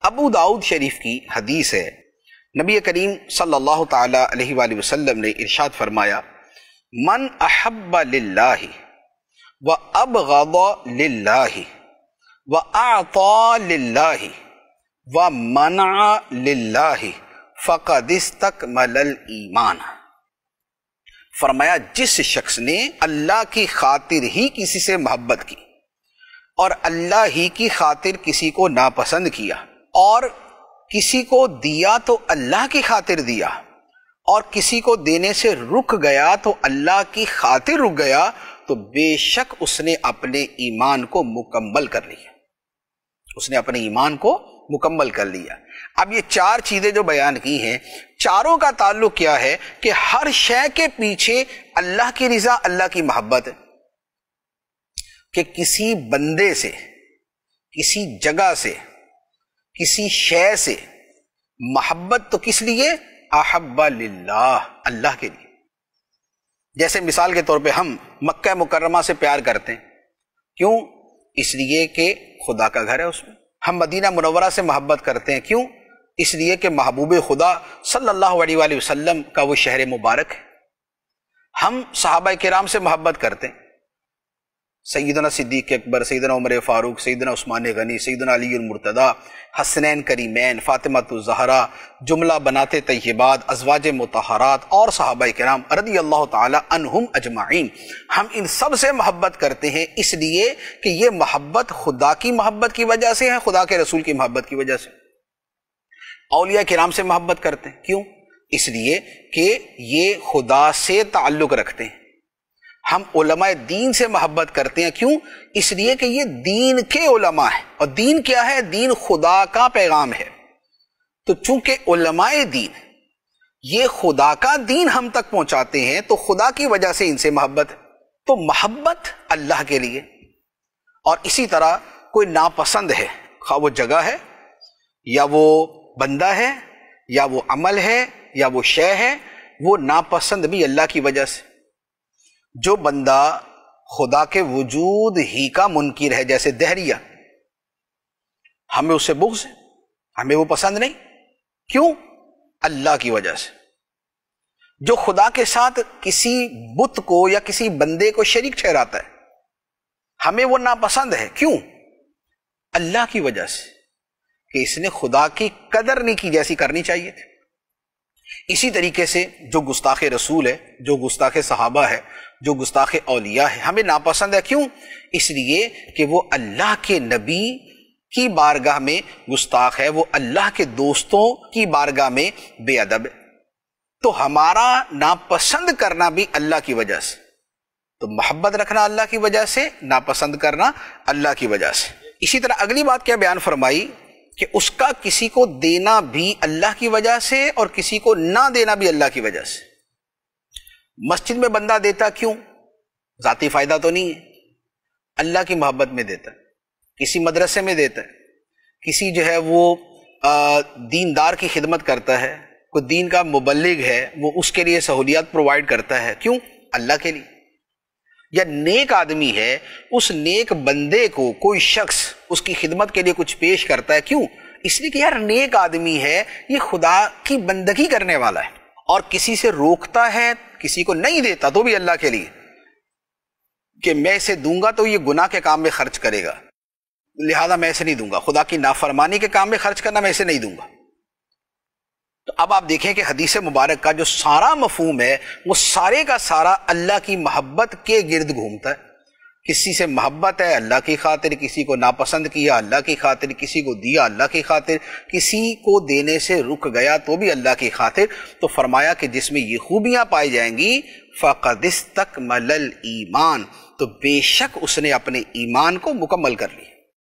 ابو داؤد شریف کی حدیث ہے، نبی کریم صلی اللہ تعالی علیہ وآلہ وسلم نے ارشاد فرمایا، من احب للہ وابغض للہ واعطى للہ ومنع للہ فقد استکمل الایمان۔ فرمایا جس شخص نے اللہ کی خاطر ہی کسی سے محبت کی اور اللہ ہی کی خاطر کسی کو ناپسند کیا اور کسی کو دیا تو اللہ کی خاطر دیا اور کسی کو دینے سے رک گیا تو اللہ کی خاطر رک گیا، تو بے شک اس نے اپنے ایمان کو مکمل کر لیا، اس نے اپنے ایمان کو مکمل کر لیا۔ اب یہ چار چیزیں جو بیان کی ہیں، چاروں کا تعلق کیا ہے کہ ہر شے کے پیچھے اللہ کی رضا، اللہ کی محبت ہے۔ کہ کسی بندے سے، کسی جگہ سے، کسی شے سے محبت تو کس لیے؟ احب للہ، اللہ کے لیے۔ جیسے مثال کے طور پہ ہم مکہ مکرمہ سے پیار کرتے ہیں، کیوں؟ اس لیے کہ خدا کا گھر ہے اس میں۔ ہم مدینہ منورہ سے محبت کرتے ہیں، کیوں؟ اس لیے کہ محبوب خدا صلی اللہ علیہ وآلہ وسلم کا وہ شہر مبارک ہے۔ ہم صحابہ کرام سے محبت کرتے ہیں، سیدنا صدیق اکبر، سیدنا عمر فاروق، سیدنا عثمان غنی، سیدنا علی المرتضیٰ، حسنین کریمین، فاطمہ الزہرا، جملہ بنات طیبات، ازواج مطہرات اور صحابہ کرام رضی اللہ تعالی عنہم اجمعین۔ ہم ان سب سے محبت کرتے ہیں اس لیے کہ یہ محبت خدا کی محبت کی وجہ سے ہے، خدا کے رسول کی محبت کی وجہ سے۔ اولیاء کرام سے محبت کرتے ہیں، کیوں؟ اس لیے کہ یہ خدا سے تعلق رکھتے ہیں۔ ہم علماء دین سے محبت کرتے ہیں، کیوں؟ اس لیے کہ یہ دین کے علماء ہیں، اور دین کیا ہے؟ دین خدا کا پیغام ہے۔ تو چونکہ علماء دین یہ خدا کا دین ہم تک پہنچاتے ہیں تو خدا کی وجہ سے ان سے محبت ہے، تو محبت اللہ کے لیے۔ اور اسی طرح کوئی ناپسند ہے، خواہ وہ جگہ ہے یا وہ بندہ ہے یا وہ عمل ہے یا وہ شے ہے، وہ ناپسند بھی اللہ کی وجہ سے۔ جو بندہ خدا کے وجود ہی کا منکر ہے، جیسے دہریہ، ہمیں اسے بغض ہے، ہمیں وہ پسند نہیں، کیوں؟ اللہ کی وجہ سے۔ جو خدا کے ساتھ کسی بت کو یا کسی بندے کو شریک ٹھہراتا ہے، ہمیں وہ ناپسند ہے، کیوں؟ اللہ کی وجہ سے، کہ اس نے خدا کی قدر نہیں کی جیسی کرنی چاہیے تھی۔ اسی طریقے سے جو گستاخ رسول ہے، جو گستاخ صحابہ ہے، جو گستاخ اولیاء ہے، ہمیں ناپسند ہے، کیوں؟ اس لیے کہ وہ اللہ کے نبی کی بارگاہ میں گستاخ ہے، وہ اللہ کے دوستوں کی بارگاہ میں بے ادب ہے۔ تو ہمارا ناپسند کرنا بھی اللہ کی وجہ سے، تو محبت رکھنا اللہ کی وجہ سے، ناپسند کرنا اللہ کی وجہ سے۔ اسی طرح اگلی بات کیا بیان فرمائی کہ اس کا کسی کو دینا بھی اللہ کی وجہ سے اور کسی کو نہ دینا بھی اللہ کی وجہ سے۔ مسجد میں بندہ دیتا کیوں؟ ذاتی فائدہ تو نہیں ہے، اللہ کی محبت میں دیتا ہے۔ کسی مدرسے میں دیتا ہے، کسی جو ہے وہ دیندار کی خدمت کرتا ہے، کوئی دین کا مبلغ ہے، وہ اس کے لیے سہولیات پرووائڈ کرتا ہے، کیوں؟ اللہ کے لیے۔ یا نیک آدمی ہے، اس نیک بندے کو کوئی شخص اس کی خدمت کے لیے کچھ پیش کرتا ہے، کیوں؟ اس لیے کہ یار نیک آدمی ہے، یہ خدا کی بندگی کرنے والا ہے۔ اور کسی سے روکتا ہے، کسی کو نہیں دیتا تو بھی اللہ کے لیے، کہ میں اسے دوں گا تو یہ گناہ کے کام میں خرچ کرے گا، لہذا میں اسے نہیں دوں گا، خدا کی نافرمانی کے کام میں خرچ کرنا میں اسے نہیں دوں گا۔ تو اب آپ دیکھیں کہ حدیث مبارک کا جو سارا مفہوم ہے وہ سارے کا سارا اللہ کی محبت کے گرد گھومتا ہے۔ کسی سے محبت ہے اللہ کی خاطر، کسی کو ناپسند کیا اللہ کی خاطر، کسی کو دیا اللہ کی خاطر، کسی کو دینے سے رک گیا تو بھی اللہ کی خاطر۔ تو فرمایا کہ جس میں یہ خوبیاں پائی جائیں گی فَقَدِ اسْتَكْمَلَ الْإِيمَانَ، تو بے شک اس نے اپنے ایمان کو مکمل کر لیا۔